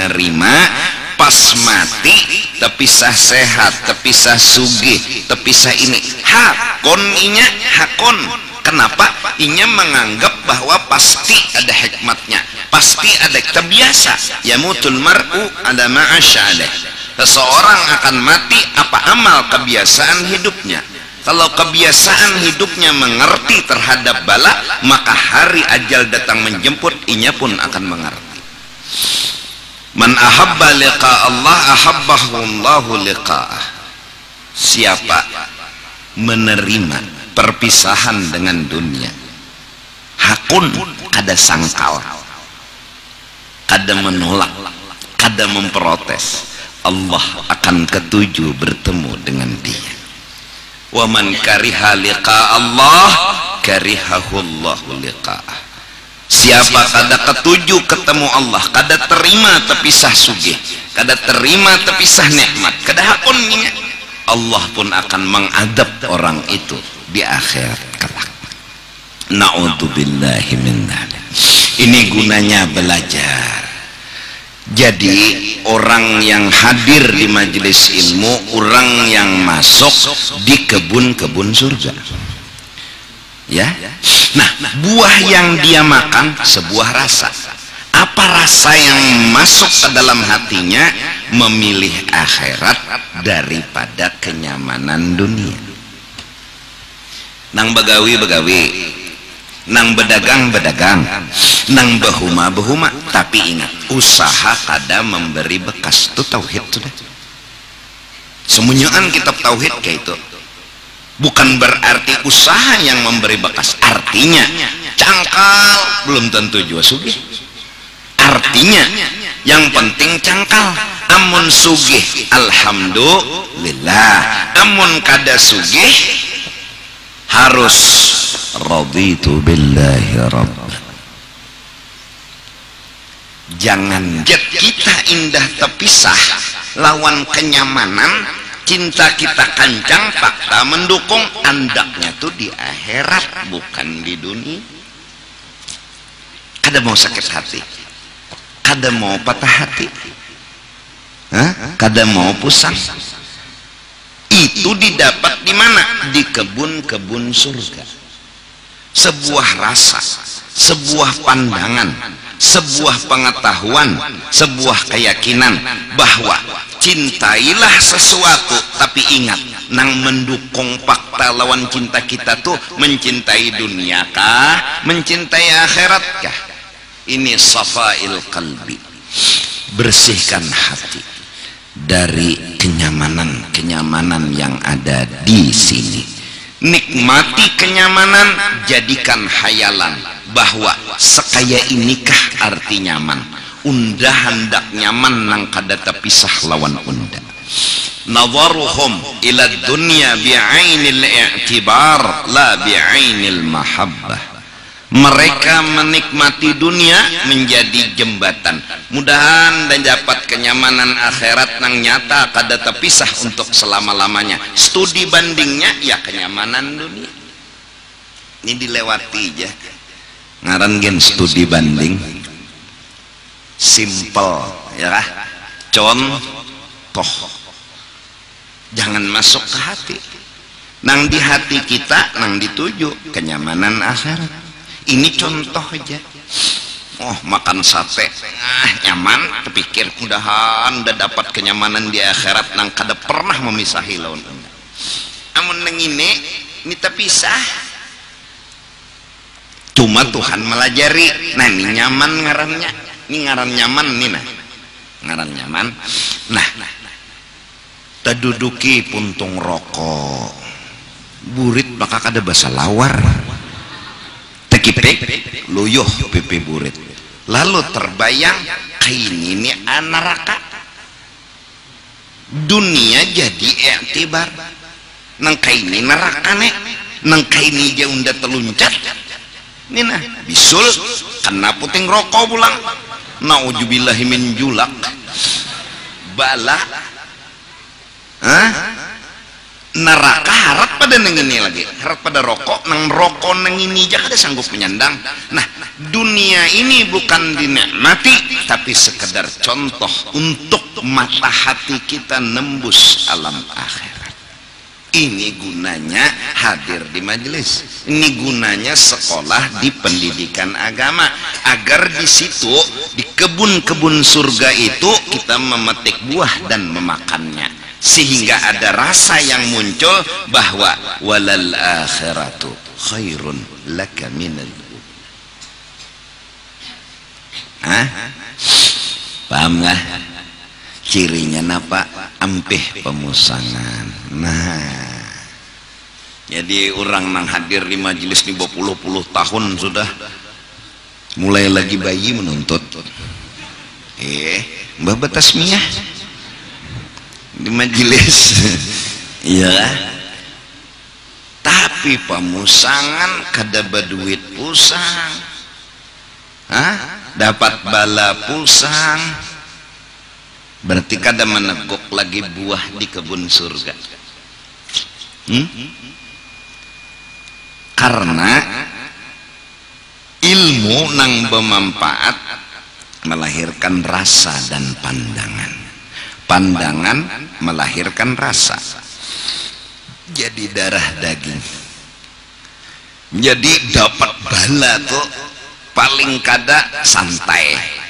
menerima pas mati tepisah sehat, tepisah sugih, tepisah ini hakon inya hakon. Kenapa? Inya menganggap bahwa pasti ada hikmatnya, pasti ada. Kita biasa yamutul mar'u ada ma'asyadeh, seseorang akan mati apa amal kebiasaan hidupnya. Kalau kebiasaan hidupnya mengerti terhadap bala, maka hari ajal datang menjemput, inya pun akan mengerti. Man ahabba liqa Allah ahabbahu Allahu liqa'ah. Siapa menerima perpisahan dengan dunia, hakun kada sangkal, kada menolak, kada memprotes, Allah akan ketuju bertemu dengan dia. Wa man kariha liqa Allah karihahu Allahu liqa'ah. Siapa kada ketuju ketemu Allah, kada terima terpisah sugih, kada terima terpisah nikmat, kada hakun, Allah pun akan mengadab orang itu di akhirat kelak. Na'udzubillahi min dzalik. Ini gunanya belajar. Jadi orang yang hadir di majelis ilmu, orang yang masuk di kebun-kebun surga. Ya. Nah, buah yang dia makan sebuah rasa. Apa rasa yang masuk ke dalam hatinya? Memilih akhirat daripada kenyamanan dunia. Nang begawi-begawi, nang bedagang-bedagang, nang behuma-behuma. Tapi ingat, usaha kada memberi bekas. Itu tauhid sudah. Semuanyaan kitab tauhid kayak itu. Bukan berarti usaha yang memberi bekas. Artinya cangkal belum tentu jua sugih. Artinya yang penting cangkal. Amun sugih alhamdulillah, amun kada sugih harus raditu billahi rabb. Jangan kita indah terpisah lawan kenyamanan. Cinta kita kancang, fakta mendukung, andaknya tuh di akhirat bukan di dunia. Kada mau sakit hati, kada mau patah hati, kada mau pusing. Itu didapat di mana? Di kebun-kebun surga. Sebuah rasa, sebuah pandangan, sebuah pengetahuan, sebuah keyakinan bahwa cintailah sesuatu, tapi ingat, nang mendukung fakta lawan cinta kita tuh mencintai dunia kah, mencintai akhirat kah? Ini safail qalbi, bersihkan hati dari kenyamanan yang ada di sini. Nikmati kenyamanan, jadikan hayalan bahwa sekaya inikah arti nyaman. Unda hendak nyaman nang kada terpisah lawan unda. Nadharuhum ila dunya bi'ainil i'tibar la bi'ainil mahabbah. Mereka menikmati dunia menjadi jembatan. Mudahan dan dapat kenyamanan akhirat nang nyata kada terpisah untuk selama-lamanya. Studi bandingnya ya kenyamanan dunia. Ini dilewati aja. Ngaran gen studi banding. Simple ya kah? Contoh, jangan masuk ke hati. Nang di hati kita nang dituju kenyamanan akhirat. Ini contoh aja. Oh, makan sate nyaman, terpikir mudahan udah dapat kenyamanan di akhirat nang kada pernah memisahi lawan anda. Amun nang ini terpisah. Cuma Tuhan melajari. Nah, ini nyaman ngarannya. Ini ngaran nyaman nih, nah ngaran nyaman. Nah, terduduki puntung rokok burit maka kada basa lawar tekipek luyuh pipi burit, lalu terbayang kaini ini neraka. Dunia jadi i'tibar nang kaini neraka nek, nang kaini je unda teluncat ini nah bisul kena puting rokok pulang. Nauzubillahi min julak bala neraka harap pada neng ini lagi, harap pada rokok, nang rokok neng ini aja kada sanggup menyandang. Nah, dunia ini bukan dinikmati, tapi sekedar contoh untuk mata hati kita nembus alam akhirat. Ini gunanya hadir di majelis, ini gunanya sekolah di pendidikan agama, agar di situ di kebun-kebun surga itu kita memetik buah dan memakannya, sehingga ada rasa yang muncul bahwa walal akhiratu khairun laka minal ula. Paham nggak? Cirinya napa? Ampih pemusangan. Nah, jadi orang nang hadir di majelis ini berpuluh-puluh tahun sudah mulai lagi bayi menuntut. Mbah Batasmiyah di majelis. Iya. Tapi pemusangan kada berduit pusang. Dapat bala pusang. Berarti kada meneguk lagi buah di kebun surga. Karena ilmu nang bermanfaat melahirkan rasa dan pandangan. Pandangan melahirkan rasa. Jadi darah daging. Jadi dapat bala tuh paling kada santai.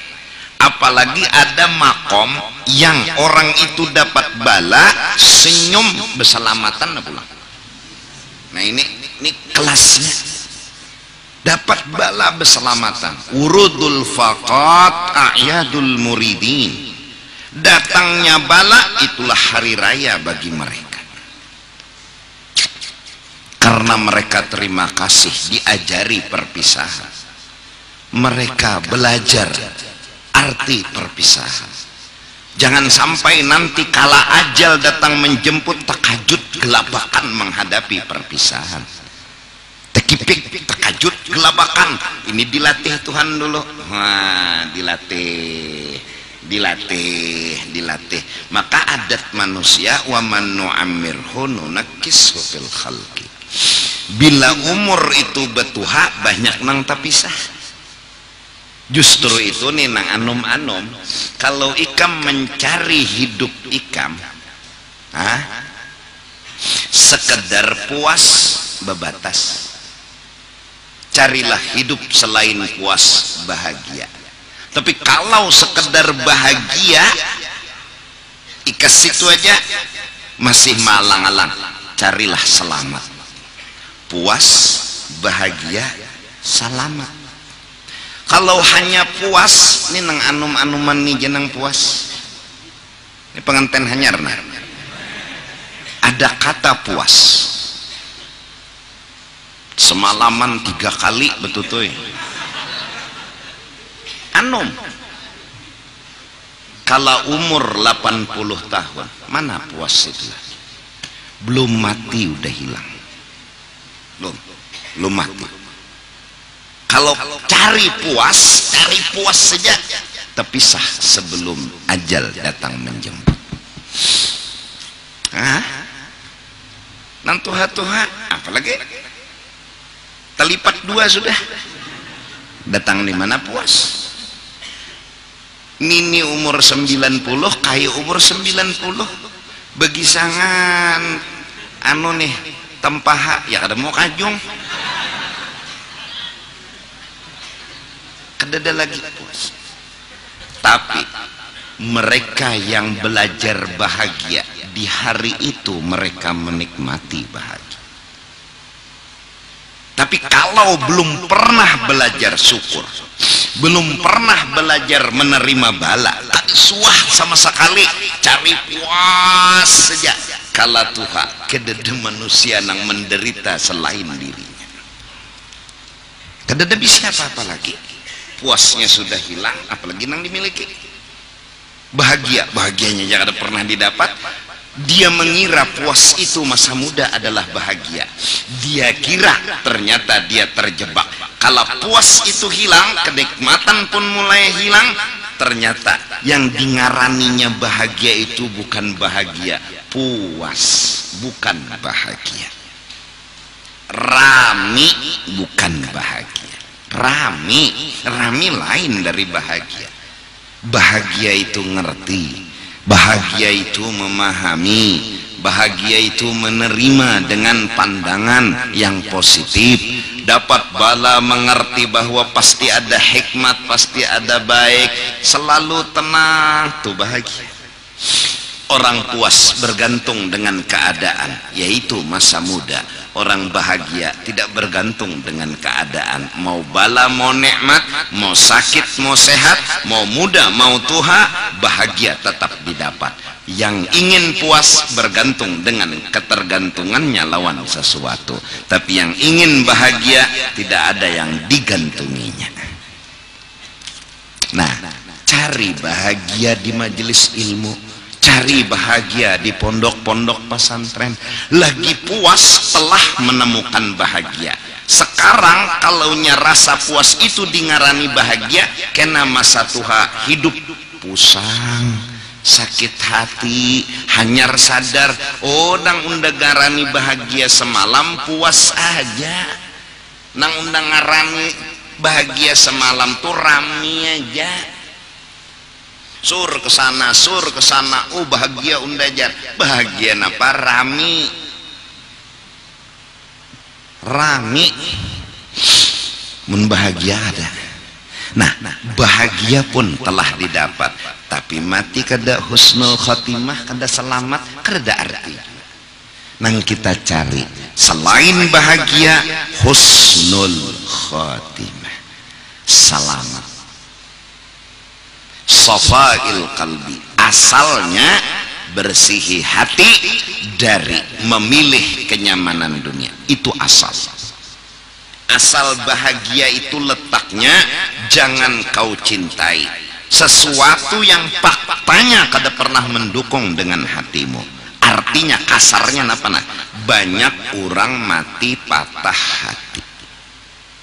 Apalagi ada makom yang orang itu dapat bala senyum berselamatan pulang. Nah ini kelasnya, dapat bala berselamatan. Urudul faqat a'yadul muridin. Datangnya bala itulah hari raya bagi mereka, karena mereka terima kasih diajari perpisahan. Mereka belajar arti perpisahan. Jangan sampai nanti kala ajal datang menjemput takajud gelabakan menghadapi perpisahan. Tekipik takajud gelabakan. Ini dilatih Tuhan dulu. Wah, dilatih. Maka adat manusia wa man nu'ammirhu nunakkishu fil khalqi. Bila umur itu betuha banyak nang tapisah. Justru itu nih nang anom-anom, kalau ikam mencari hidup ikam sekedar puas bebatas. Carilah hidup selain puas bahagia. Tapi kalau sekedar bahagia ikas situ aja masih malang-alang, carilah selamat. Puas bahagia selamat. Kalau hanya puas, ini nang anum-anuman nih jenang puas. Ini pengantin hanyar nah. Ada kata puas. Semalaman 3 kali betutuy. Anum. Kalau umur 80 tahun, mana puas itu? Belum mati udah hilang. Belum mati. Kalau cari puas saja, terpisah sebelum ajal datang menjemput. Nang tuha-tuha, apalagi terlipat 2 sudah. Datang di mana puas? Nini umur 90, kayu umur 90, begisangan anu nih tempaha ya kada mau kajung. Ada lagi puas. Tapi mereka yang belajar bahagia di hari itu mereka menikmati bahagia. Tapi kalau belum pernah belajar syukur, belum pernah belajar menerima bala, tak suah sama sekali, cari puas saja. Kala Tuhan kedede manusia yang menderita selain dirinya. Kedede bisa apa-apa lagi. Puasnya sudah hilang, apalagi yang dimiliki. Bahagianya yang ada pernah didapat. Dia mengira puas itu masa muda adalah bahagia. Dia kira ternyata dia terjebak. Kalau puas itu hilang, kenikmatan pun mulai hilang. Ternyata yang dingaraninya bahagia itu bukan bahagia, puas. bukan bahagia. Rami bukan bahagia. Rami lain dari bahagia. Bahagia itu ngerti, bahagia itu memahami, bahagia itu menerima dengan pandangan yang positif, dapat bala mengerti bahwa pasti ada hikmat, pasti ada baik, selalu tenang, tuh bahagia. Orang puas bergantung dengan keadaan, yaitu masa muda. Orang bahagia tidak bergantung dengan keadaan, mau bala mau nikmat, mau sakit mau sehat, mau muda mau tua, bahagia tetap didapat. Yang ingin puas bergantung dengan ketergantungannya lawan sesuatu, tapi yang ingin bahagia tidak ada yang digantunginya. Nah, cari bahagia di majelis ilmu, cari bahagia di pondok-pondok pesantren. Lagi puas telah menemukan bahagia. Sekarang kalaunya rasa puas itu dingarani bahagia, kena masa tua hidup pusang, sakit hati, hanyar sadar, oh nang undang ngarani bahagia semalam puas aja, nang undang ngarani bahagia semalam tuh rami aja, sur kesana, oh bahagia undajar, bahagia napa rami, mun bahagia ada. Nah, bahagia pun telah didapat, tapi mati kada husnul khotimah, kada selamat, kada arti. Nang kita cari selain bahagia husnul khotimah, selamat, safail qalbi, asalnya bersihi hati dari memilih kenyamanan dunia. Itu asal bahagia itu letaknya jangan kau cintai sesuatu yang faktanya kada pernah mendukung dengan hatimu. Artinya kasarnya apa nah? Banyak orang mati patah hati.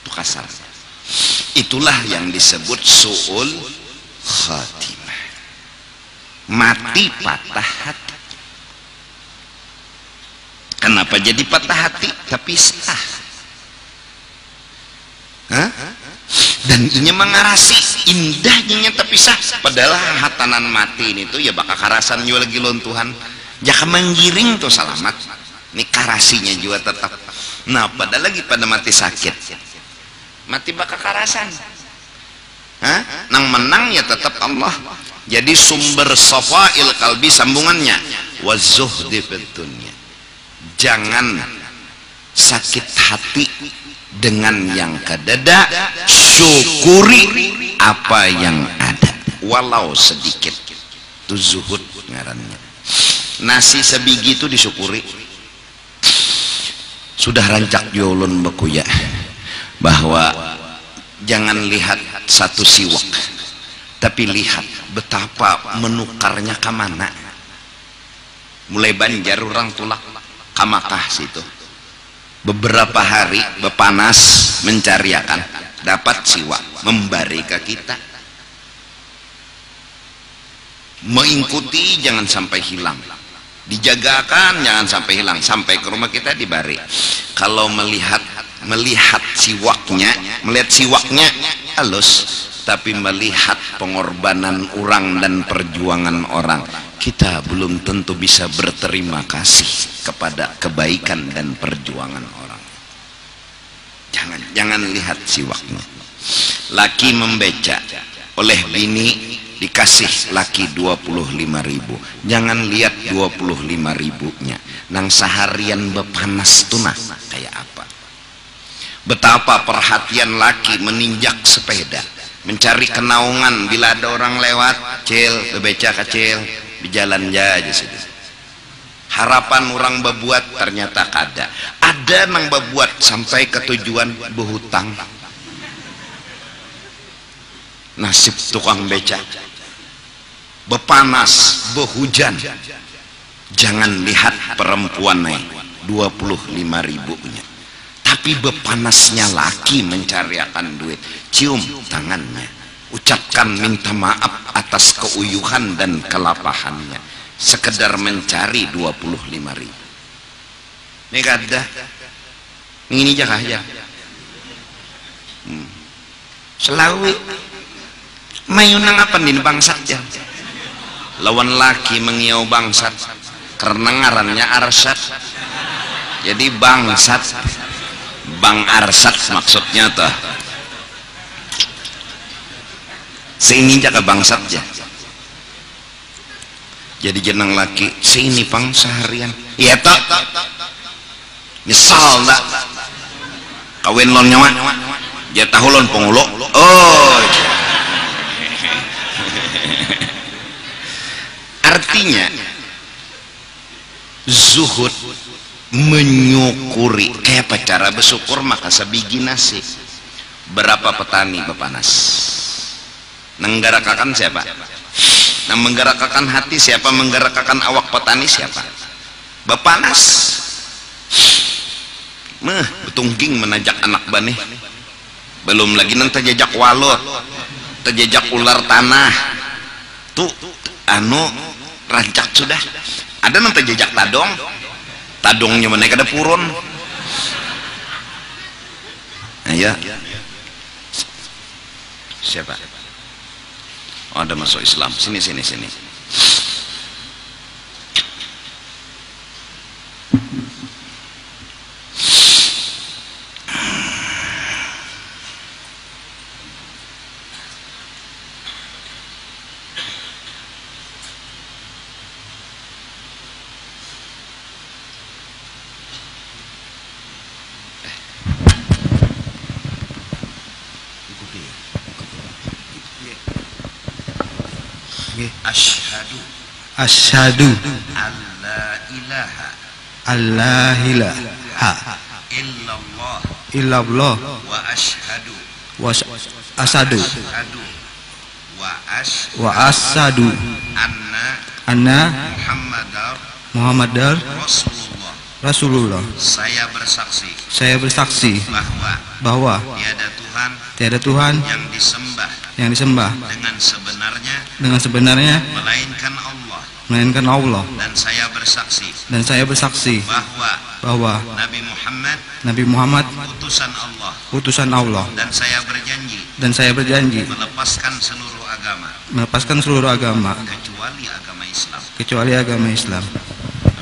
Itu kasarnya. Itulah yang disebut su'ul khatimah, mati patah hati. Kenapa jadi patah hati? Tapi sah. Dan ini mengarasi indahnya tapi sah. Padahal hatanan mati ini tuh ya bakal karasan juga lagi lontuhan. Jangan menggiring tuh selamat. Ini karasinya juga tetap. Nah padahal lagi pada mati sakit, mati bakal karasan. Nang menang ya tetap Allah. Jadi sumber safail kalbi sambungannya wazuhdi fid dunya. Jangan sakit hati dengan yang kedada, syukuri apa yang ada walau sedikit. Itu zuhud ngarannya. Nasi sebiji itu disyukuri. Sudah rancak jolon bekuya bahwa jangan lihat satu siwak, tapi lihat betapa menukarnya ke mana. Mulai Banjar orang tulak ke Makkah situ, beberapa hari bepanas mencariakan, dapat siwak memberi ke kita. Mengikuti jangan sampai hilang, dijagakan jangan sampai hilang, sampai ke rumah kita dibari. Kalau melihat siwaknya, melihat siwaknya halus, tapi melihat pengorbanan orang dan perjuangan orang, kita belum tentu bisa berterima kasih kepada kebaikan dan perjuangan orang. Jangan lihat siwaknya. Laki membeca oleh bini dikasih laki 25.000, jangan lihat 25.000-nya. Nang seharian bepanas tunah kayak apa. Betapa perhatian laki meninjak sepeda, mencari kenaungan bila ada orang lewat, cil, bebeca kecil, di jalan aja situ. Harapan orang berbuat ternyata kada. Ada nang berbuat sampai ke tujuan berhutang. Nasib tukang beca. Bepanas, berhujan. Jangan lihat perempuannya 25.000-nya. Tapi bepanasnya laki mencariakan duit, cium tangannya, ucapkan minta maaf atas keuyuhan dan kelapahannya, sekedar mencari 25.000. Nih kada ini aja kah ya selawi mayunang apa nih bangsat ya lawan laki mengiau bangsat karena ngarannya Arsat jadi bangsat Bang Arsat maksudnya tuh seini jaga bangsat ya jadi jenang laki seini pang seharian iya tak nyesal tak kawin lon nyawa ya tahu lon pengulo oh artinya zuhud menyukuri kayak apa cara bersyukur maka sabigi nasi berapa petani bepanas menggerakkan siapa nah menggerakkan hati siapa menggerakkan awak petani siapa bepanas betungging menajak anak bani belum lagi nanti jajak walot terjejak ular tanah tuh anu rancak sudah ada nanti jejak tadongnya mana kada purun ya siapa oh, ada masuk Islam sini Asyhadu alla ilaha illallah wa asyhadu anna Muhammadar Rasulullah. Saya bersaksi bahwa tiada Tuhan yang disembah dengan sebenarnya melainkan Allah, dan saya bersaksi bahwa Nabi Muhammad utusan Allah, dan saya berjanji melepaskan seluruh agama kecuali agama Islam.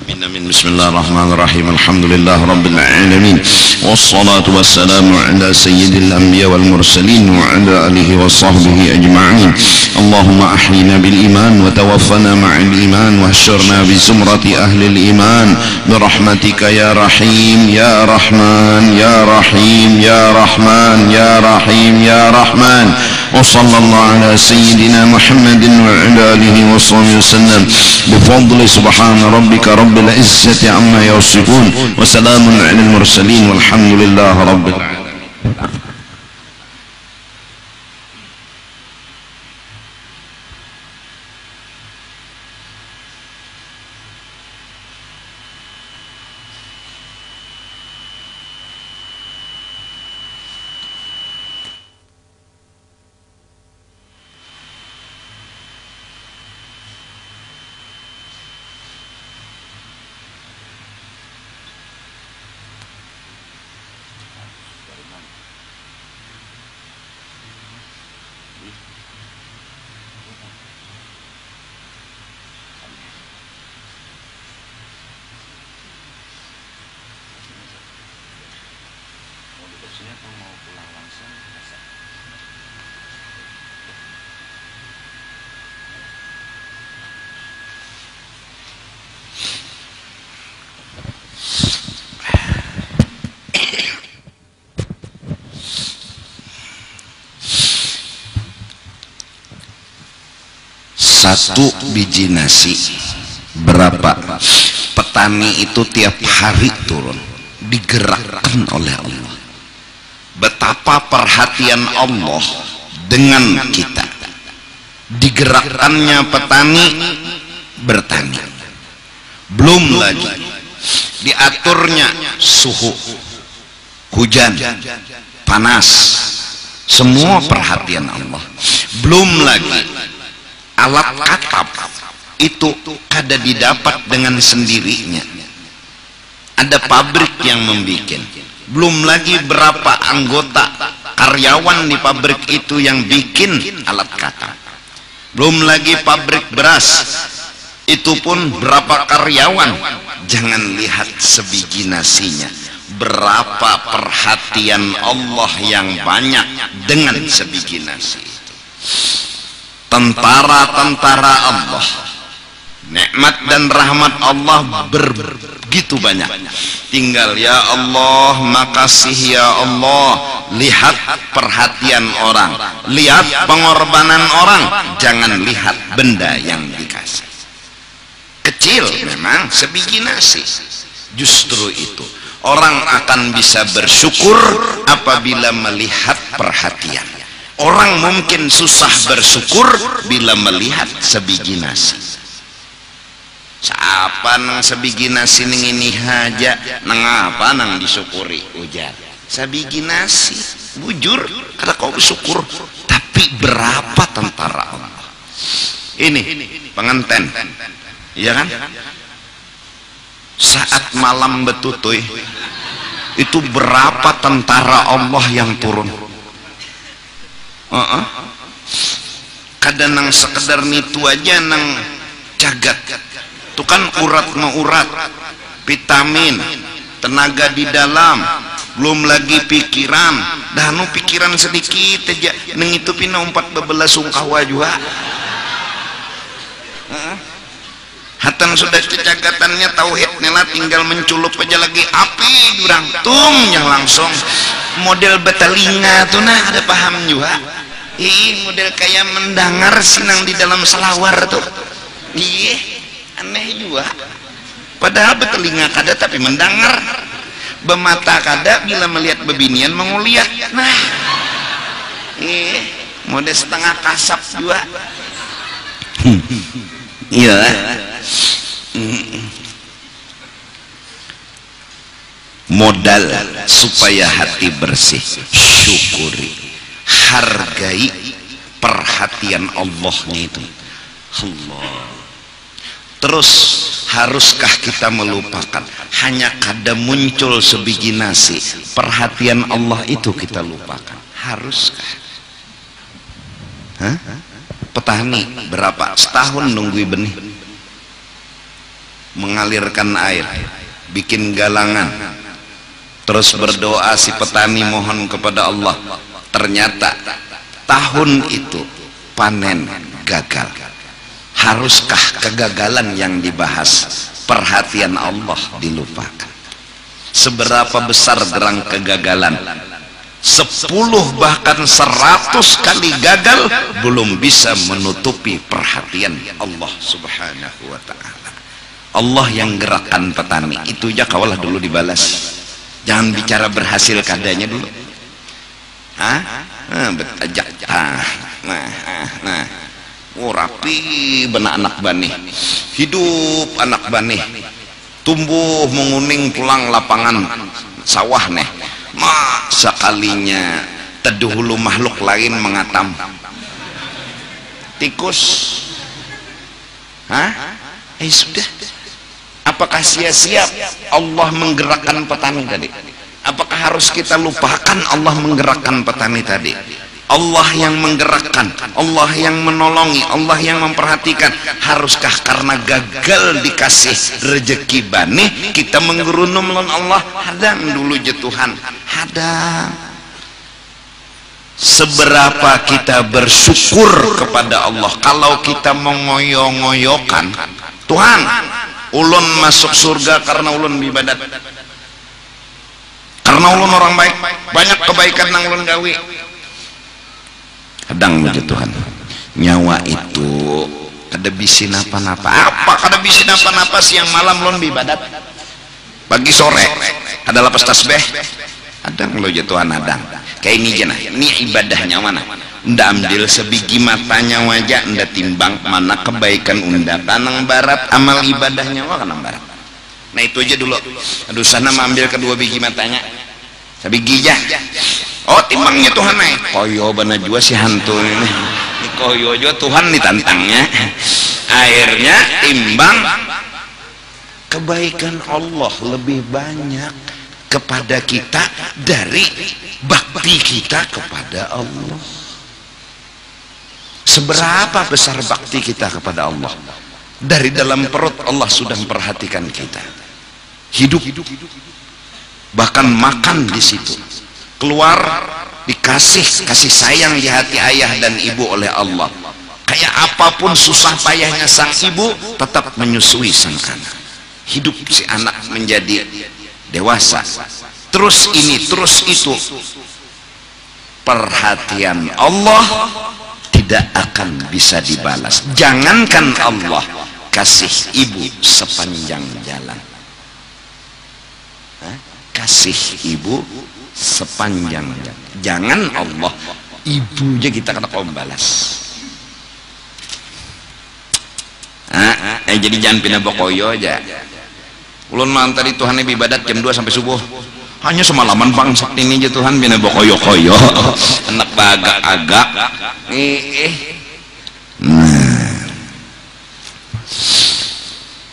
Amin. Bismillahirrahmanirrahim. Alhamdulillah rabbil alamin. Wassalatu wassalamu ala sayyidil anbiya wal mursalin wa ala alihi wa sahbihi ajma'in. Allahumma ahyina bil iman wa tawaffana ma'al iman wa hasyurna bi zumrati ahli al iman bi rahmatika ya rahim ya rahman ya rahim ya rahman ya rahim ya rahman. Wa sallallahu ala sayyidina Muhammadin wa ala alihi wa sahbihi wasallam bi fadli subhana rabbika rabbil izzati amma yasifun wa salamun alal mursalin walhamdulillahi rabbil alamin. Satu biji nasi berapa petani itu tiap hari turun digerakkan oleh Allah. Betapa perhatian Allah dengan kita, digerakkannya petani bertani, belum lagi diaturnya suhu, hujan, panas, semua perhatian Allah. Belum lagi alat katab itu kada didapat dengan sendirinya, ada pabrik yang membikin, belum lagi berapa anggota karyawan di pabrik itu yang bikin alat kata, belum lagi pabrik beras itu pun berapa karyawan. Jangan lihat sebiji nasinya, berapa perhatian Allah yang banyak dengan sebiji nasi itu. Tentara-tentara Allah, nikmat dan rahmat Allah begitu banyak. Tinggal ya Allah, makasih ya Allah. Lihat perhatian orang, lihat pengorbanan orang, jangan lihat benda yang dikasih. Kecil memang sebiji nasi. Justru itu orang akan bisa bersyukur apabila melihat perhatian. Orang mungkin susah bersyukur bila melihat sebiji nasi. Siapa nang sebiji nasi ning ini aja, nang apa nang disyukuri ujar. Sebiji nasi, bujur kada kau bersyukur. Tapi berapa tentara Allah? Ini penganten, iya kan? Saat malam betutuy itu berapa tentara Allah yang turun? Kadang nang sekedar nitu aja nang jagat. Itu kan urat maurat, vitamin, tenaga di dalam, belum lagi pikiran. Dah nu pikiran sedikit aja nang itu pina 14 sungkawa juga. Hatan sudah kecagatannya tauhid nela tinggal menculup aja lagi api jurang tung yang langsung model betalinga tuh nah ada paham juga. Model kayak mendengar sinang di dalam selawar tuh. Aneh juga. Padahal betelinga kada tapi mendengar, bemata kada bila melihat bebinian menguliat. Nah, model setengah kasap juga. Iya. Modal supaya hati bersih, syukuri, hargai perhatian Allahnya itu. Allah. Terus haruskah kita melupakan? Hanya kada muncul sebiji nasi, perhatian Allah itu kita lupakan. Haruskah? Petani berapa setahun nunggu benih, mengalirkan air, bikin galangan, terus berdoa si petani mohon kepada Allah. Ternyata tahun itu panen gagal. Haruskah kegagalan yang dibahas, perhatian Allah dilupakan? Seberapa besar gerang kegagalan, 10 bahkan 100 kali gagal belum bisa menutupi perhatian Allah subhanahu wa ta'ala. Allah yang gerakkan petani itu aja kawalah dulu dibalas. Jangan bicara berhasil kadanya dulu. Betajak. Nah. Rapi benak anak bani, hidup anak bani, tumbuh menguning tulang lapangan sawah neh. Sekalinya teduh hulu makhluk lain mengatam tikus. Sudah. Apakah sia-sia Allah menggerakkan petani tadi? Apakah harus kita lupakan Allah menggerakkan petani tadi? Allah yang menggerakkan, Allah yang menolongi, Allah yang memperhatikan. Haruskah karena gagal dikasih rezeki bani kita menggerunum lawan Allah? Hadang dulu je Tuhan, hadang. Seberapa kita bersyukur kepada Allah. Kalau kita mengoyo-ngoyokan, Tuhan ulun masuk surga karena ulun ibadat, karena ulun orang baik, banyak kebaikan nang ulun gawe. Kadang begitu Tuhan, nyawa itu kada bisi napa-napa. Apa kada bisi napa-napa? Siang malam lon ibadat, pagi sore ada lapas tasbih. Adang lo je Tuhan, adang kayak ini jenah. Ini ibadahnya mana? Nda ambil sebiji matanya wajah, nda timbang mana kebaikan unda tanang barat, amal ibadahnya wah kanang barat. Nah itu aja dulu. Aduh sana ambil kedua biji matanya, sabigi jah. Oh timbangnya Tuhan naik koyo bana juga si hantu ini koyo juga Tuhan ditantangnya. Akhirnya timbang kebaikan Allah lebih banyak kepada kita dari bakti kita kepada Allah. Seberapa besar bakti kita kepada Allah? Dari dalam perut Allah sudah memperhatikan kita, hidup, bahkan makan di situ, keluar dikasih kasih sayang di hati ayah dan ibu oleh Allah. Kayak apapun susah payahnya sang ibu, tetap menyusui sang anak. Hidup si anak menjadi dewasa, terus ini terus itu. Perhatian Allah tidak akan bisa dibalas. Jangankan Allah, kasih ibu sepanjang jalan. Kasih ibu sepanjang jalan. Jangan Allah, ibunya kita kena membalas. Jadi jangan pindah bokoyo aja. Ulun malam tadi Tuhan ibadat jam 2 sampai subuh. Hanya semalaman bangsat ini aja Tuhan pindah bokoyo-koyo. Enak agak-agak.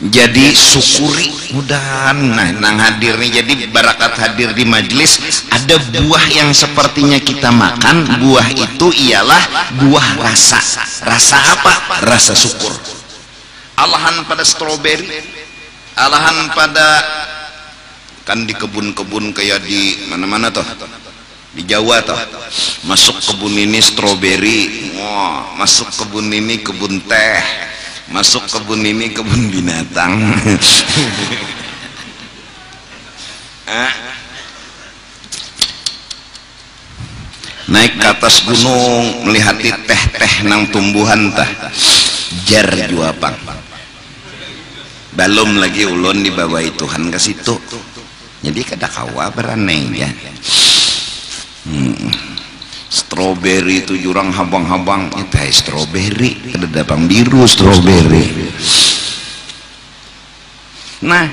Jadi syukuri mudahan nang hadir nih. Jadi barakat hadir di majelis, ada buah yang sepertinya kita makan. Buah itu ialah buah rasa. Rasa apa? Rasa syukur. Alahan pada stroberi, alahan pada, kan di kebun-kebun kayak di mana-mana toh, di Jawa toh, masuk kebun ini stroberi, wah, masuk kebun ini kebun teh, masuk kebun ini kebun binatang. Naik ke atas gunung melihati teh-teh nang tumbuhan tah, jar juapang. Belum lagi ulun dibawahi Tuhan ke situ. Jadi kada kawa beraneh ya. Stroberi itu jurang habang-habang, itu stroberi, kada dabang biru stroberi. Nah,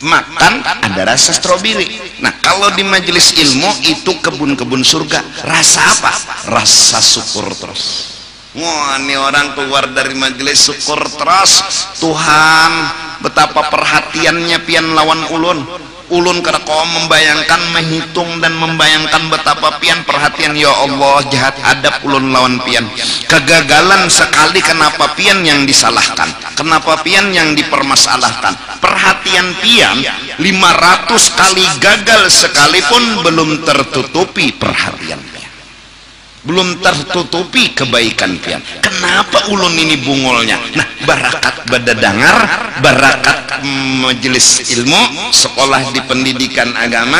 makan ada rasa stroberi. Nah, kalau di majelis ilmu itu kebun-kebun surga. Rasa apa? Rasa syukur terus. Wah, ini orang keluar dari majelis syukur terus. Tuhan betapa perhatiannya pian lawan ulun. Ulun kada kau membayangkan, menghitung dan membayangkan betapa pian perhatian. Ya Allah, jahat adab ulun lawan pian. Kegagalan sekali, kenapa pian yang disalahkan, kenapa pian yang dipermasalahkan. Perhatian pian 500 kali gagal sekalipun belum tertutupi perhatian pian, belum tertutupi kebaikan pian. Kenapa ulun ini bungolnya? Nah, barakat badadangar, barakat majelis ilmu, sekolah di pendidikan agama,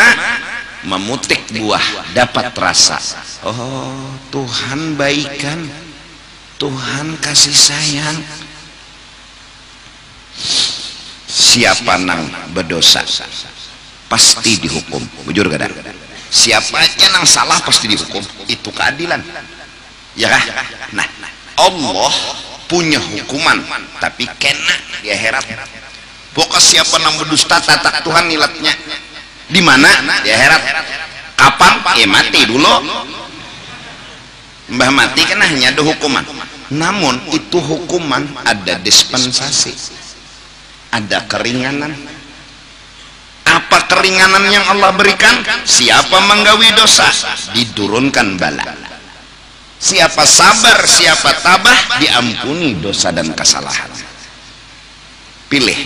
memutik buah, dapat rasa. Oh, Tuhan baikan, Tuhan kasih sayang. Siapa nang berdosa pasti dihukum, bujur kada? Siapa aja nang salah pasti dihukum. Itu keadilan, ya kah? Nah, Allah punya hukuman, tapi kena di akhirat. Pokok siapa nang berdusta tatak Tuhan nilatnya di mana? Di akhirat. Kapan? Mati dulu. Mbah mati kan hanya ada hukuman. Namun itu hukuman ada dispensasi, ada keringanan. Apa keringanan yang Allah berikan? Siapa menggawi dosa, diturunkan bala. Siapa sabar, siapa tabah, diampuni dosa dan kesalahan. Pilih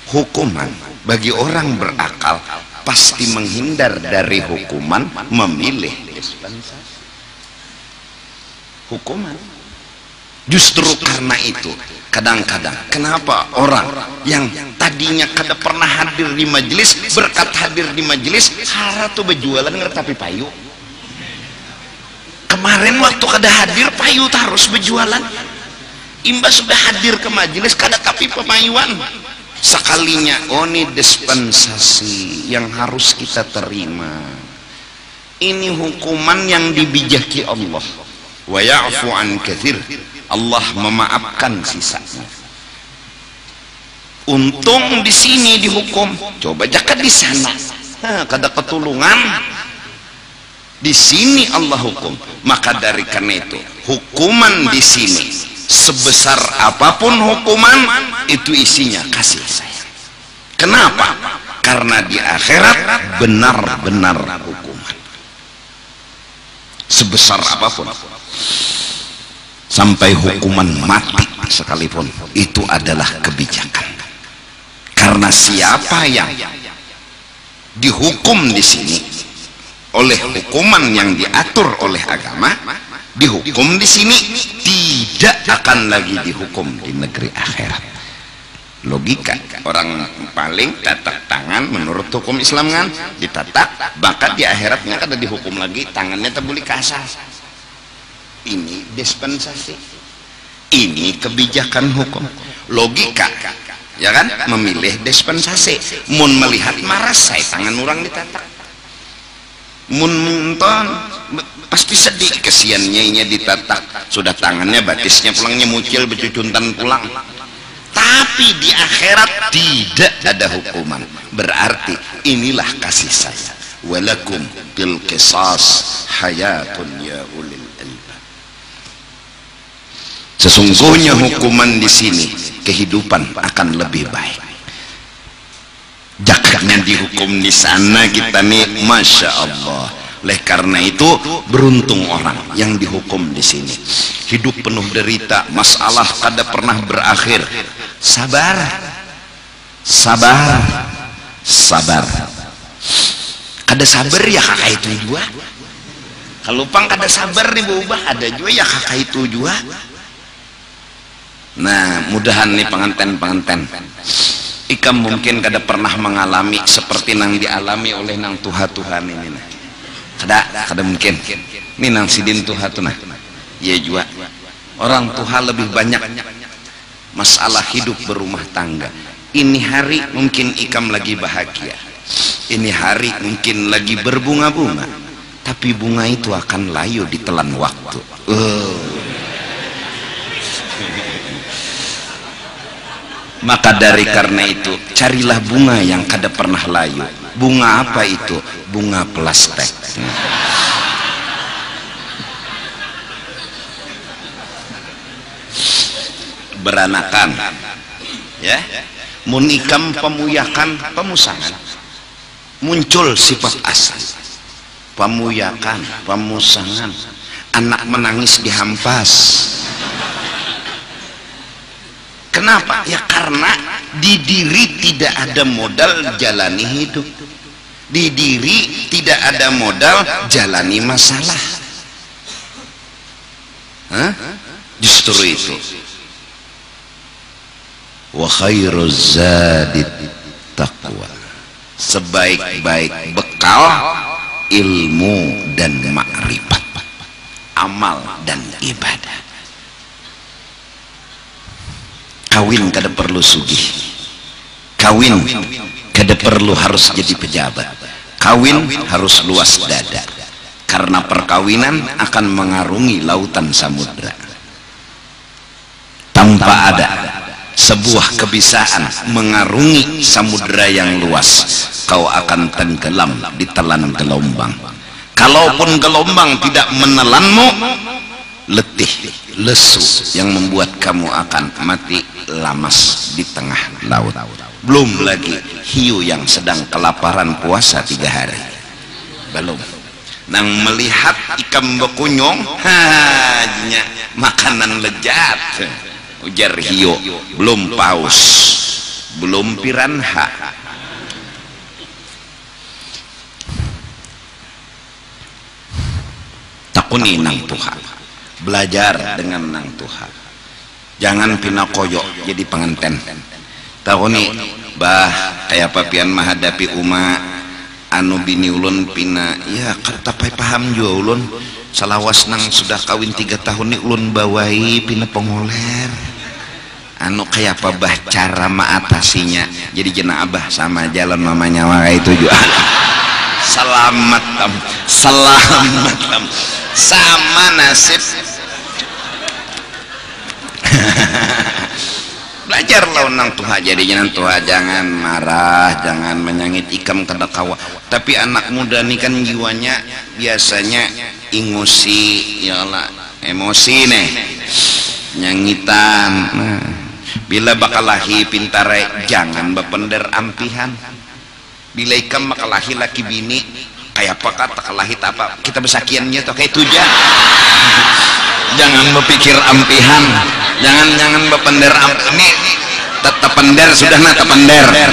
hukuman. Bagi orang berakal pasti menghindar dari hukuman, memilih dispensasi. Hukuman. Justru karena itu kadang-kadang kenapa orang yang tadinya kada pernah hadir di majelis, berkat hadir di majelis hara tuh berjualan ngertapi payu. Kemarin waktu kada hadir payu harus berjualan. Imba sudah hadir ke majelis kada tapi pemayuan. Sekalinya, oh ini dispensasi yang harus kita terima. Ini hukuman yang dibijaki Allah. Wa ya'fu an katsir. Allah memaafkan sisanya. Untung di sini dihukum. Coba jaga di sana, kada ketulungan. Di sini Allah hukum. Maka dari karena itu, hukuman di sini sebesar apapun hukuman, itu isinya kasih sayang. Kenapa? Karena di akhirat benar-benar hukuman sebesar apapun, sampai hukuman mati sekalipun, itu adalah kebijakan. Karena siapa yang dihukum di sini oleh hukuman yang diatur oleh agama, dihukum di sini, tidak akan lagi dihukum di negeri akhirat. Logika orang paling tatak tangan menurut hukum Islam kan ditatak, maka di akhiratnya ada dihukum lagi, tangannya terbuli kasar. Ini dispensasi, ini kebijakan hukum. Logika ya kan, memilih dispensasi. Mun melihat maras saya tangan orang ditatak, mun nonton pasti sedih, kesiannya ditatak, sudah tangannya batisnya pulangnya mucil becucuntan pulang. Tapi di akhirat tidak ada hukuman. Berarti inilah kasih saya. Walakum bil qisas hayatun ya ulil albab. Sesungguhnya hukuman di sini, kehidupan akan lebih baik. Jakaknya dihukum di sana kita nih, masya Allah. Oleh karena itu beruntung orang yang dihukum di sini. Hidup penuh derita, masalah kada pernah berakhir. Sabar, sabar, sabar. Kada sabar ya kakak itu juga. Kalau pang kada sabar diubah, ada juga ya kakak itu juga. Nah, mudahan nih penganten-penganten, ikam mungkin kada pernah mengalami seperti nang dialami oleh nang Tuhan ini nah. Kada mungkin. Ini nang sidin Tuhan tuh nah. Iya juga. Orang Tuhan lebih banyak masalah hidup berumah tangga. Ini hari mungkin ikam lagi bahagia, ini hari mungkin lagi berbunga-bunga, tapi bunga itu akan layu ditelan waktu. Maka dari karena itu carilah bunga yang kada pernah layu. Bunga apa itu? Bunga plastik. Beranakan ya, munikam pemuyakan pemusangan, muncul sifat asal pemuyakan pemusangan. Anak menangis dihampas. Kenapa? Ya karena di diri tidak ada modal jalani hidup, di diri tidak ada modal jalani masalah. Justru itu. Wa khairuz zadit taqwa. Sebaik-baik bekal ilmu dan makrifat, amal dan ibadah. Kawin kada perlu sugih, kawin kada perlu harus jadi pejabat, kawin harus luas dada, karena perkawinan akan mengarungi lautan samudra. Tanpa ada sebuah kebiasaan mengarungi samudra yang luas, kau akan tenggelam ditelan gelombang. Kalaupun gelombang tidak menelanmu, letih, lesu yang membuat kamu akan mati lamas di tengah laut. Belum lagi hiu yang sedang kelaparan puasa 3 hari. Belum. Nang melihat ikan bekunyong, hanya makanan lezat. Ujar hiu, belum paus, belum piranha. Takuni nang Tuhan, belajar dengan nang Tuhan. Jangan pina koyok jadi penganten. Takuni bah kayak apa pian menghadapi uma anu bini ulun pina ya tapi paham juga ulun salawas nang sudah kawin 3 tahun nih ulun bawai pina pengoler anu kayak apa bah cara mengatasinya. Jadi jenah abah sama jalan mamanya maka itu juga selamat sama nasib. Belajar lawan nang Tuhan, jadi jangan Tuhan, jangan marah, jangan menyangit ikam kada kawa. Tapi anak muda nih kan jiwanya biasanya emosi, ya Allah, emosi nih nyangitan. bila bakalahi pintare jangan bepender ampihan. Bila ikam makalahi laki bini kayak apa kata kalahi apa kita besakiannya tuh kayak tuja. Jangan berpikir ampihan, jangan bepender ini tetap pender sudah na pender.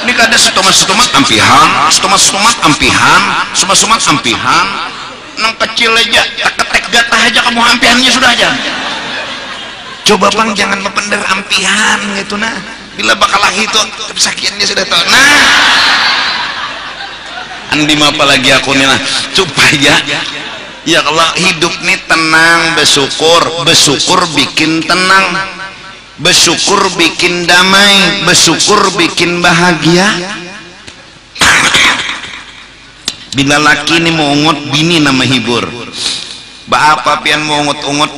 Ini kada setumat ampihan, setumat ampihan, sumat ampihan. Nang kecil aja, ketek gatah aja kamu ampihannya sudah aja. Coba bang jangan bepender ampihan gitu nah. Bila bakalah itu kesakiannya sudah tahu. Nah, andi apa lagi aku nih lah supaya ya kalau hidup nih tenang, bersyukur bikin tenang, bersyukur bikin damai, bersyukur bikin bahagia. Bila laki ini mau ungut bini nama hibur apa pian mau ungut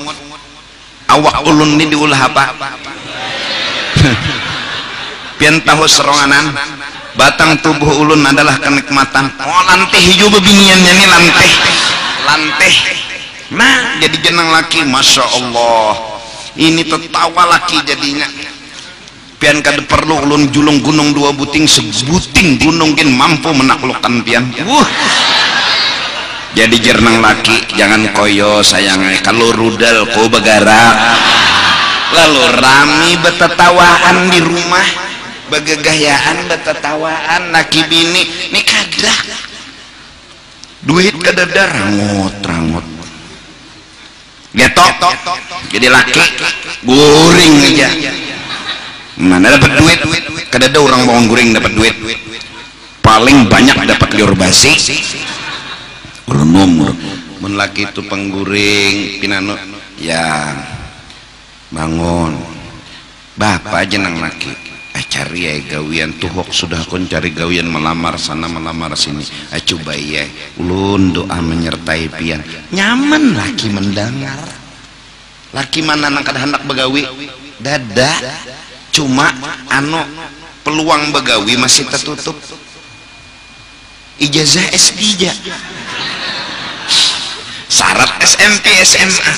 awak ulun ini diulah apa pian tahu seronganan batang tubuh ulun adalah kenikmatan. Oh lanteh hijau bebiniannya nih lanteh. Nah jadi jenang laki masya Allah ini tertawa laki jadinya. Pian kada perlu ulun julung gunung dua buting sebuting gunung kan mampu menaklukkan pian. Jadi jernang laki jangan koyo sayangnya kalau rudal kau bergerak lalu rami betetawaan di rumah begegayaan betetawaan laki bini ini kada duit kada rangot getok jadi laki guring aja mana dapat duit kada ada orang bawang guring dapat duit paling banyak dapat liur basi ulun mun laki itu pengguring pinano ya bangun bapak aja nang laki cari ya gawian tuhok sudah kon cari gawian melamar sana melamar sini coba ya ulun doa menyertai pian nyaman laki mendengar laki mana nang kada hendak begawi dada cuma peluang begawi masih tertutup ijazah S3 syarat SMP SMA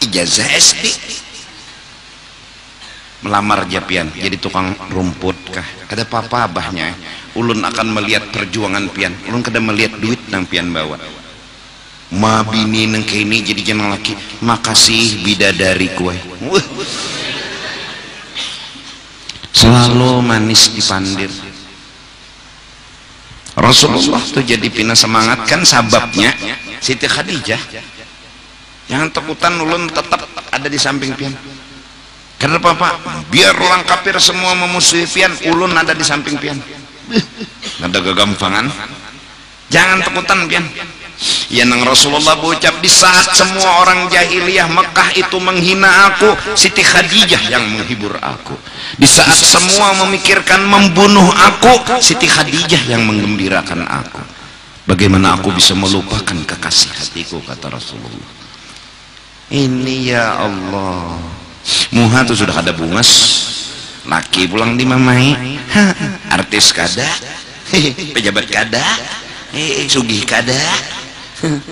ijazah SD melamar japian jadi tukang rumput kah kada apa-apa abahnya ulun akan melihat perjuangan pian ulun kada melihat duit nang pian bawa ma bini nang kini jadi jenang laki makasih bidadari kue selalu manis dipandir. Rasulullah tuh jadi pina semangat kan sababnya Siti Khadijah jangan takutan ulun tetap ada di samping pian karena apa biar orang kafir semua memusuhi pian ulun ada di samping pian ada kegampangan jangan takutan pian ya nang Rasulullah berucap di saat semua orang jahiliyah Mekah itu menghina aku Siti Khadijah yang menghibur aku di saat semua memikirkan membunuh aku Siti Khadijah yang menggembirakan aku bagaimana aku bisa melupakan kekasih hatiku kata Rasulullah ini ya Allah muha tuh sudah ada bungas laki pulang di mamai artis kada pejabat kada sugih kada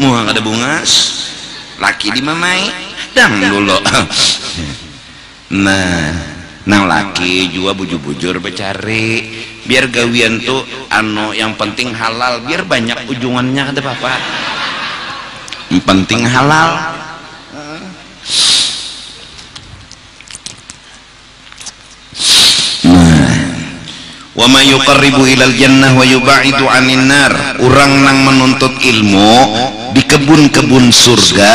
muha kada bungas laki di mamai dang dulu nah nang laki juga bujur-bujur becari biar gawian tuh yang penting halal biar banyak ujungannya kada apa-apa yang penting halal wa ma yuqarribu ilal jannah wa yubaidu anin nar orang nang menuntut ilmu di kebun-kebun surga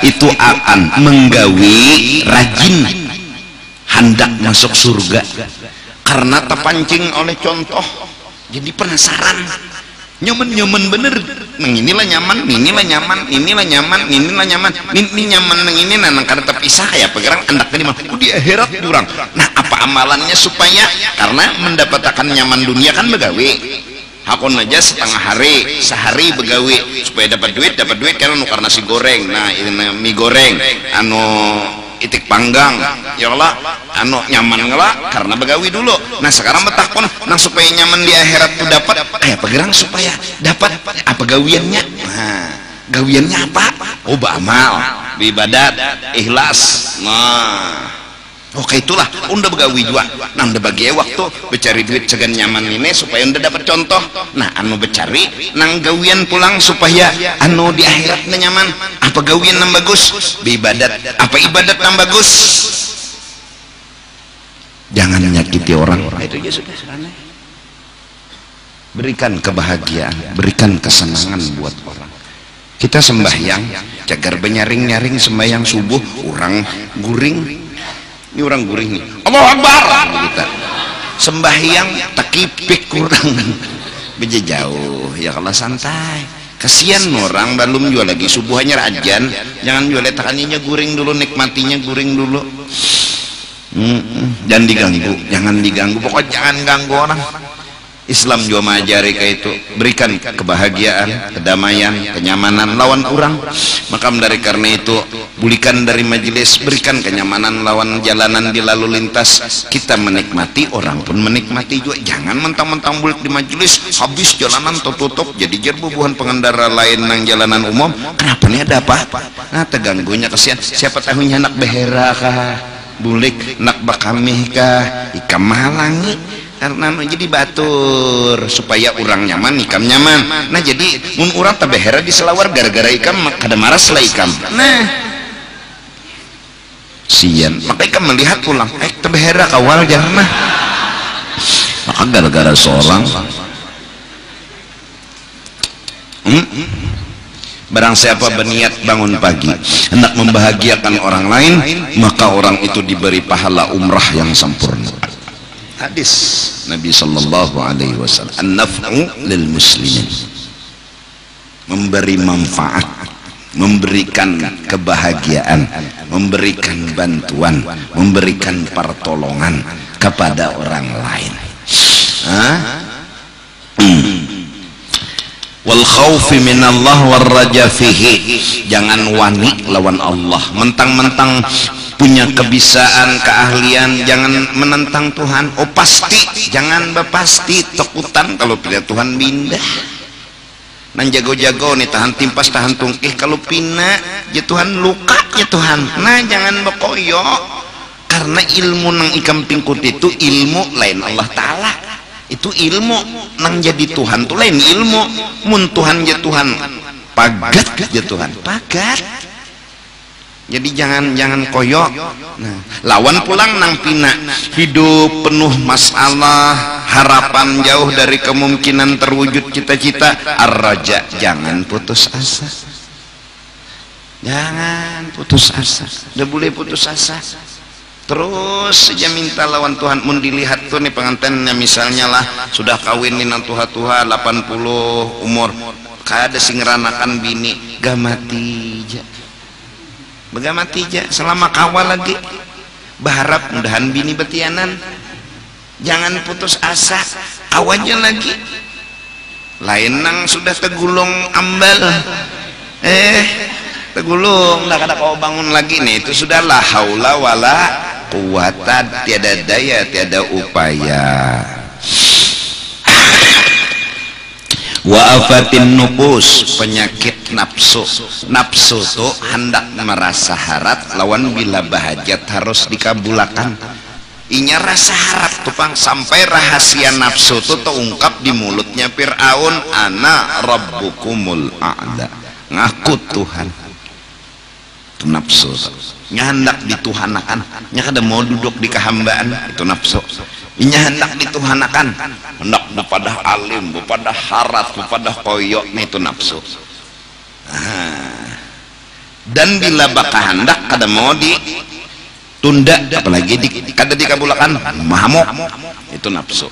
itu akan menggawi rajin hendak masuk surga karena terpancing oleh contoh jadi penasaran nyaman bener nang inilah nyaman ini nyaman nang ini nang kada terpisah ya pegerang hendak di mana di akhirat durang nah apa amalannya supaya karena mendapatkan nyaman dunia kan begawe hakon aja setengah hari sehari begawe supaya dapat duit karena nukar nasi goreng nah ini mie goreng itik panggang ya Allah nyaman ngelak karena begawi dulu nah sekarang betakon nang supaya nyaman di akhirat tuh dapat pegerang supaya dapat apa gawiannya nah gawiannya apa oh beramal ibadat ikhlas. Nah oke itulah unda begawi juga nah unda bagi waktu becari duit segan nyaman ini supaya unda dapat contoh. Nah anu becari nang gawian pulang supaya anu di akhirat nyaman. Apa gawian nang bagus? Ibadat. Apa ibadat nang bagus? Jangan menyakiti orang. Itu aja sudah. Berikan kebahagiaan, berikan kesenangan buat orang. Kita sembahyang cagar benyaring-nyaring sembahyang subuh orang guring. Ini orang guring nih, Allahu Akbar kita sembahyang takipik kurang beje jauh ya kalau santai. Kasihan orang belum jual lagi subuhnya rajan, jangan jual takaninya guring dulu, nikmatinya guring dulu. Jangan diganggu, jangan diganggu, pokoknya jangan ganggu orang. Islam juga mengajari kayak itu, berikan kebahagiaan, kedamaian, kenyamanan lawan orang. Maka dari karena itu bulikan dari majelis, berikan kenyamanan lawan jalanan di lalu lintas. Kita menikmati, orang pun menikmati juga. Jangan mentang-mentang bulik di majelis habis jalanan tutup jadi jerbubuhan pengendara lain nang jalanan umum. Kenapa nih, ada apa? Nah terganggunya kesian. Siapa tahunya anak behera kah, bulik nak bakamih kah, ikam mahalangi. Karena jadi batur supaya orang nyaman, ikam nyaman. Nah jadi mun orang tabehera di selawar gara-gara ikam kada maras lah ikam. Nah sian maka ikam melihat pulang tabehera kawal jangan mah. Maka gara-gara seorang barang siapa berniat bangun pagi hendak membahagiakan orang lain, maka orang itu diberi pahala umrah yang sempurna. Hadis Nabi sallallahu alaihi wasallam, an-naf'u lil muslimin, memberi manfaat, memberikan kebahagiaan, memberikan bantuan, memberikan pertolongan kepada orang lain. Wal khaufi minallah war raja fihi, jangan wani lawan Allah, mentang-mentang punya kebisaan, keahlian, jangan menentang Tuhan. Oh pasti, jangan bapasti takutan kalau pilih Tuhan bindah. Nang jago-jago nih tahan timpas, tahan tungkih, kalau pina ya Tuhan luka ya Tuhan. Nah jangan bekoyo, karena ilmu nang ikam pingkut itu ilmu lain Allah Ta'ala. Itu ilmu nang jadi Tuhan tuh lain ilmu. Mun Tuhan ya Tuhan pagat ya Tuhan pagat. Jadi jangan koyok. Nah, lawan pulang nang pina hidup penuh masalah, harapan jauh dari kemungkinan terwujud cita-cita. Ar-raja, jangan putus asa. Jangan putus asa. Udah boleh putus asa. Terus saja minta lawan Tuhan. Mun dilihat tuh nih pengantinnya misalnya lah sudah kawin nih nang tuha-tuha 80 umur. Kada sing ngeranakan bini gak mati ja. Begamati aja selama kawal lagi berharap mudahan bini betianan. Jangan putus asa, awalnya lagi lain nang sudah tegulung ambal tegulung dah kada kau bangun lagi nih, itu sudah la haula wala quwata, tiada daya tiada upaya. Wa afatin nufus, penyakit nafsu. Nafsu tuh hendak merasa harap lawan bila bahajat harus dikabulakan. Inya rasa harap tupang sampai rahasia nafsu tuh terungkap di mulutnya Fir'aun, ana rabbukumul a'la, ngaku Tuhan. Itu nafsu nya hendak dituhanakan, nya kada mau duduk di kehambaan, itu nafsu. Inya hendak dituhanakan, hendak kepada alim, kepada harat, kepada koyok, itu nafsu. Dan bila bakal hendak kada mau ditunda, apalagi kada dikabulakan, mahamuk, itu nafsu.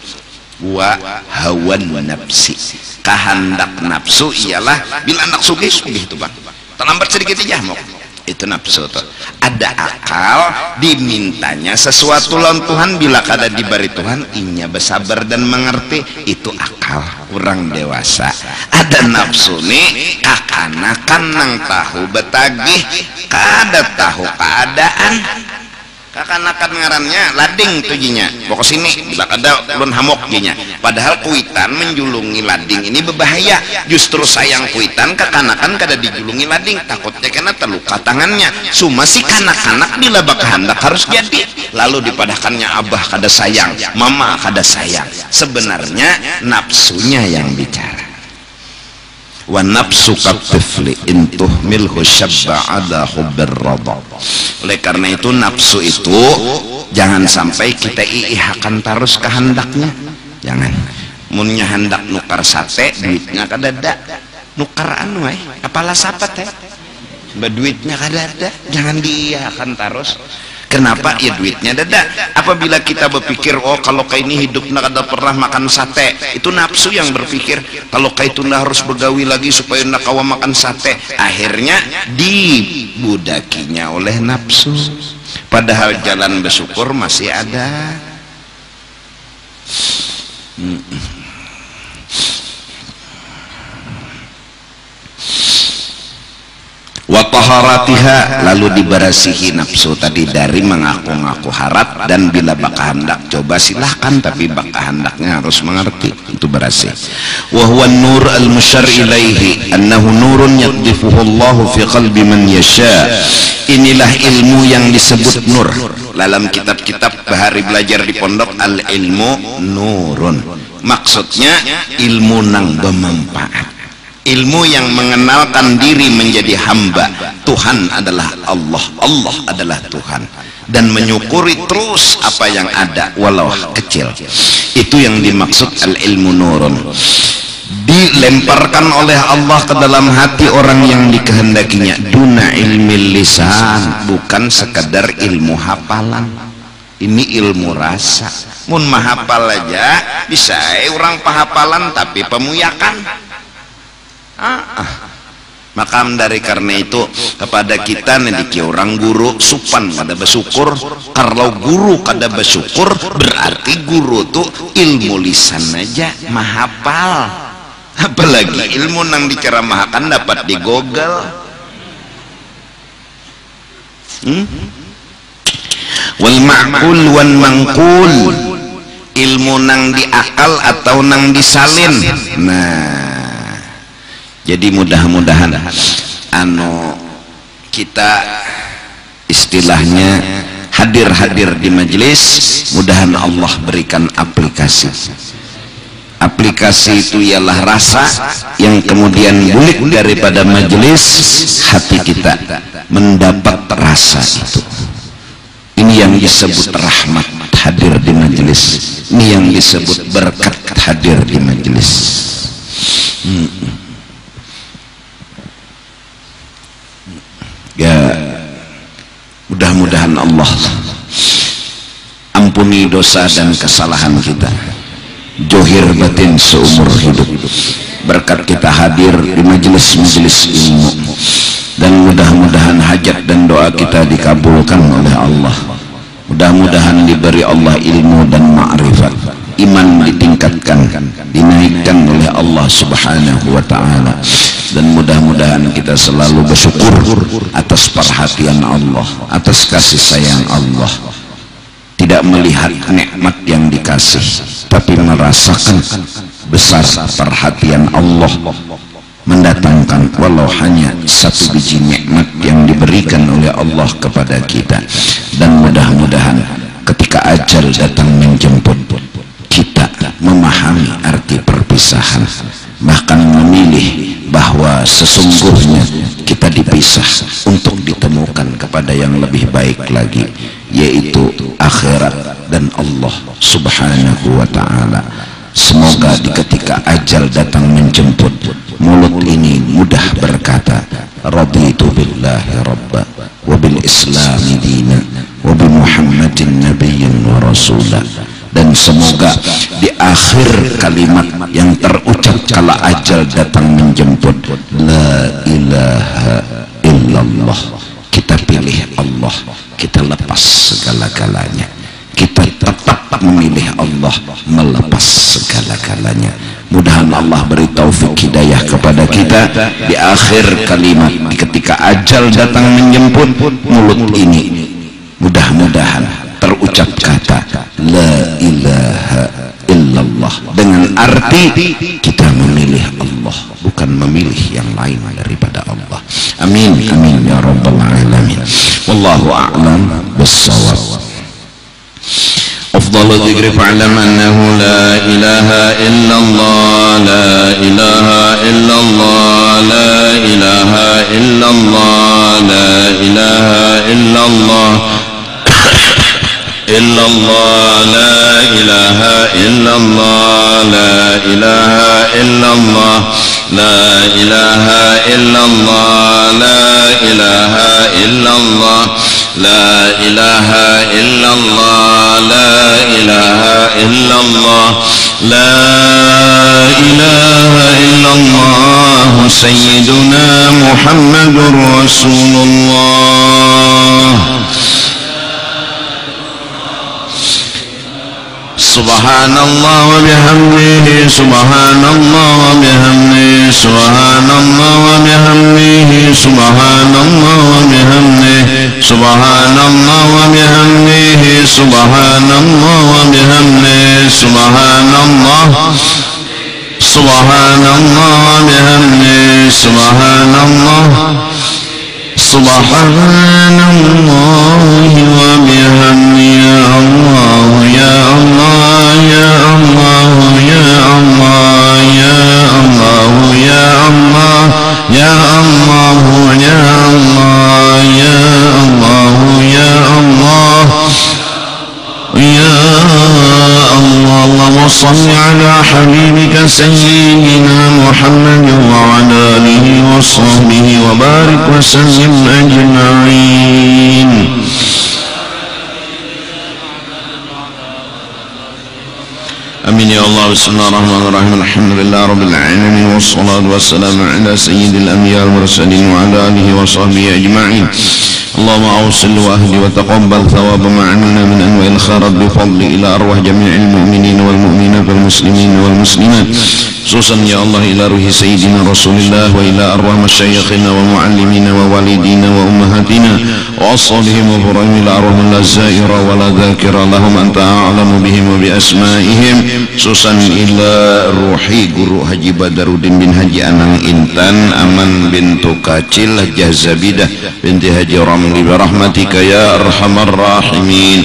Wa hawan nafsi, kehendak nafsu ialah bila anak sugih itu bang, terlambat sedikit aja mau. Itu nafsu tuh. Ada akal dimintanya sesuatu lawan Tuhan, bila kada diberi Tuhan inya bersabar dan mengerti, itu akal orang dewasa. Ada nafsu nih kakanakan nang tahu betagih, kada tahu keadaan, kakanakan ngarannya lading tuh jinya pokok sini bila ada ulun hamok jinya padahal kuitan menjulungi lading ini berbahaya justru sayang kuitan kakanakan kada dijulungi lading takutnya kena terluka tangannya cuma si kanak-kanak bila bakahandak harus jadi lalu dipadahkannya abah kada sayang mama kada sayang sebenarnya nafsunya yang bicara wa nafsu katifli intuh milhu syabba ada hubbir radha. Oleh karena itu nafsu itu jangan sampai kita iihakan terus kehendaknya, jangan munnya hendak nukar sate duitnya kadada nukar anu apalah sapat duitnya kadada jangan diihakan terus. Kenapa? Ya duitnya dada. Apabila kita berpikir oh kalau kayak ini hidupnya kada pernah makan sate, itu nafsu yang berpikir kalau kayak itu harus begawi lagi supaya nak kawa makan sate, akhirnya dibudakinya oleh nafsu padahal jalan bersyukur masih ada. Wa taharatiha, lalu diberasihi nafsu tadi dari mengaku-ngaku harap, dan bila baka hendak coba silahkan, tapi baka hendaknya harus mengerti itu bersih. Wa huwa an-nur al-musyar ilaihi annahu nurun yaqdifuhu Allah fi qalbi man yasha. Inilah ilmu yang disebut nur. Dalam kitab-kitab bahari belajar di pondok, al-ilmu nurun, maksudnya ilmu nang bermanfaat, ilmu yang mengenalkan diri menjadi hamba. Tuhan adalah Allah, Allah adalah Tuhan, dan menyukuri terus apa yang ada walau kecil. Itu yang dimaksud al-ilmu nurun. Dilemparkan oleh Allah ke dalam hati orang yang dikehendakinya, duna ilmi lisan, bukan sekadar ilmu hafalan. Ini ilmu rasa. Mun mahafal aja bisa orang pahafalan tapi pemuyakan. Maka dari karena itu kepada kita niki orang guru supan kada bersyukur. Kalau guru kada bersyukur berarti guru tuh ilmu lisan aja mahapal, apalagi ilmu nang diceramahkan dapat di Google. Wal ma'qul wan mangqul, ilmu nang diakal atau nang disalin. Nah, jadi mudah-mudahan kita istilahnya hadir di majelis, mudahan Allah berikan aplikasi. Aplikasi itu ialah rasa yang kemudian bulik daripada majelis, hati kita mendapat rasa itu. Ini yang disebut rahmat hadir di majelis. Ini yang disebut berkat hadir di majelis. Ya, mudah-mudahan Allah ampuni dosa dan kesalahan kita, johir batin seumur hidup, berkat kita hadir di majelis-majelis ilmu, dan mudah-mudahan hajat dan doa kita dikabulkan oleh Allah. Mudah-mudahan diberi Allah ilmu dan ma'rifat, iman ditingkatkan, dinaikkan oleh Allah subhanahu wa ta'ala, dan mudah-mudahan kita selalu bersyukur atas perhatian Allah, atas kasih sayang Allah. Tidak melihat nikmat yang dikasih, tapi merasakan besar perhatian Allah mendatangkan walau hanya satu biji nikmat yang diberikan oleh Allah kepada kita. Dan mudah-mudahan ketika ajal datang menjemput, kita memahami arti perpisahan, bahkan memilih bahwa sesungguhnya kita dipisah untuk ditemukan kepada yang lebih baik lagi, yaitu akhirat dan Allah subhanahu wa ta'ala. Semoga di ketika ajal datang menjemput, mulut ini mudah berkata raditu billahi rabba wa bil islami dina wa bi muhammadin nabiyyin wa rasulah. Dan semoga di akhir kalimat yang terucap kala ajal datang menjemput, la ilaha illallah, kita pilih Allah, kita lepas segala-galanya, kita tetap memilih Allah, melepas segala-galanya. Mudahan Allah beri taufik hidayah kepada kita di akhir kalimat, di ketika ajal datang menjemput, mulut ini mudah-mudahan berarti kita memilih Allah, bukan memilih yang lain daripada Allah. Amin amin ya rabbal alamin. Wallahu a'lam bissawab. أفضل الذكر فاعلم أنه لا إله إلا الله لا إله إلا الله لا إله إلا الله لا إله إلا الله إلا الله لا إله إلا الله لا إله إلا الله لا إله إلا الله لا إله إلا الله لا إله إلا الله لا إله إلا الله لا إله إلا الله سيدنا محمد رسول الله. Subhanallah wa bihamdihi subhanallah wa bihamdihi subhanallah wa bihamdihi subhanallah wa bihamdihi subhanallah wa bihamdihi subhanallah wa bihamdihi subhanallah subhanallah wa bihamdihi subhanallah subhanallah wa bihamdihi ya Allah ya Allah ya Allah ya Allah ya Allah ya Allah ya Allah ya Allah ya Allah ya Allah ya Allah. Allahumma salli ala habibika sayyidina Muhammad wa ala alihi wa sahbihi wa barik wa sallim ajma'in. Amin ya Allah. Bismillahirrahmanirrahim. Alhamdulillah rabbil alamin wassalatu wassalamu ala sayyidil anbiya wal mursalin wa ala alihi wa sahbihi ajma'in. اللهم أوصل وأهدي وتقبل ثواب ما عملنا من أنواع الخيرات بفضل إلى أرواح جميع المؤمنين والمؤمنات والمسلمين والمسلمات خصوصا يا الله إلى روح سيدنا رسول الله وإلى أرواح مشايخنا ومعلمينا ووالدينا وأمهاتنا وأصحابهم وفرهم إلى أرواح لا زائر ولا ذاكر لهم أنت أعلم بهم وبأسمائهم خصوصا إلى روحي Guru Haji Badarudin bin Haji Anang Intan Aman bintu Kacil Jazabidah binti Haji Ramli برحمتك يا أرحم الراحمين.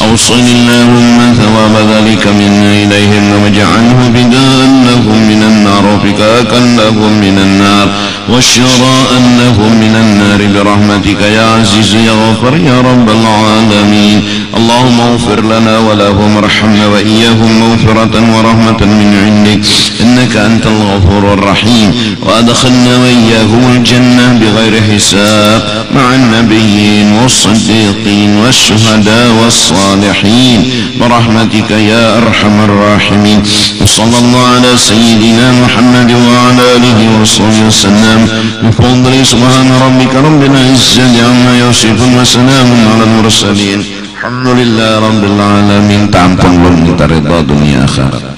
أوصل اللهم ثواب ذلك منا إليهم واجعله بداء لهم من النار وفكاكا لهم من النار وشراء لهم من النار برحمتك يا عزيز يا غفر يا رب العالمين. اللهم اغفر لنا ولهم ارحمنا وإياهم مغفرة ورحمة من عندك إنك أنت الغفور الرحيم وأدخلنا وإياهم الجنة بغير حساب مع النبيين والصديقين والشهداء والصالحين برحمتك يا أرحم الراحمين. وصلى الله على سيدنا محمد وعلى آله وصحبه وسلم بفضل سبحان ربك رب العزة عما يصفون وسلام على المرسلين الحمد لله رب العالمين. Tampang belum kita reda dunia akhirat.